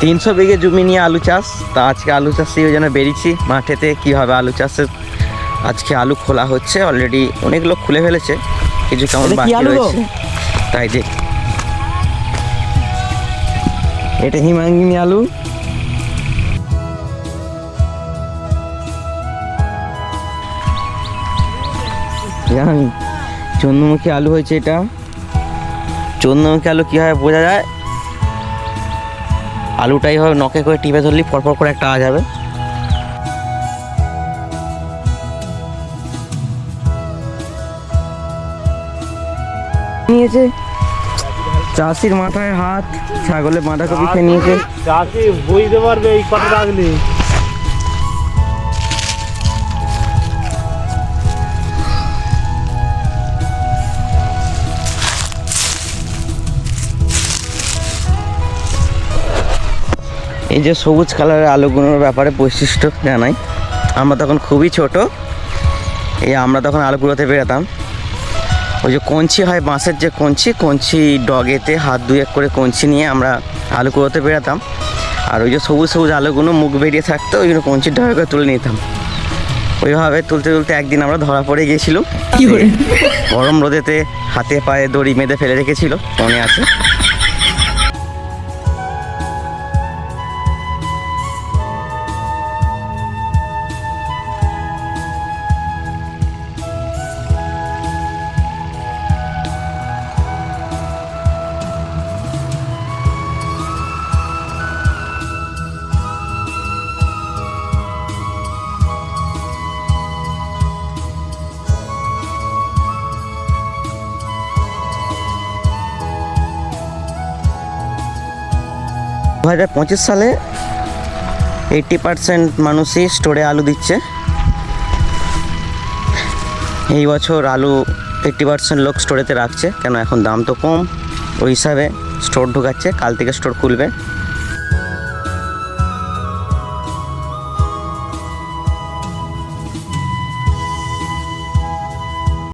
300 বিঘে জমি নিয়ে আলু চাষ। তা আজকে আলু চাষি ওই জন্য বেরিয়েছি মাঠেতে, কীভাবে আলু চাষের আজকে আলু খোলা হচ্ছে। অলরেডি অনেক লোক খুলে ফেলেছে, কিছু কেমন বাকি রয়েছে তাই দেখ। এটা হিমাঙ্গিনী আলু, জানি চন্দ্রমুখী আলু হয়েছে। এটা চন্দ্রমুখী আলু কীভাবে বোঝা যায়, আলুটাই হবে নখে করে টিপে ধরলি পরপর করে একটা আওয়াজ হবে। নিয়েছে চাষির মাথায় হাত, ছাগলের বাঁধাকপি খেয়ে নিয়েছে। চাষি বুঝতে পারবে এই কথা রাখলে। এই যে সবুজ কালারের আলুগুলোর ব্যাপারে বৈশিষ্ট্য জানাই। আমরা তখন খুবই ছোট, আমরা তখন আলু কুড়োতে বেরোতাম। ওই যে কঞ্চি হয়, বাঁশের যে কঞ্চি ডগেতে হাত দুই এক করে কঞ্চি নিয়ে আমরা আলু কুড়োতে বেরোতাম। আর ওই যে সবুজ সবুজ আলুগুলো মুখ বেরিয়ে থাকতো, ওইগুলো কঞ্চির ডগে করে তুলে নিতাম। ওইভাবে তুলতে তুলতে একদিন আমরা ধরা পড়ে গিয়েছিলাম। গরম রোদেতে হাতে পায়ে দড়ি বেঁধে ফেলে রেখেছিল, মনে আছে। দু 2025 সালে 80% মানুষই স্টোরে আলু দিচ্ছে। এই বছর আলু 80% লোক স্টোরেতে রাখছে, কেন এখন দাম তো কম, ওই হিসাবে স্টোর ঢোকাচ্ছে। কাল থেকে স্টোর খুলবে।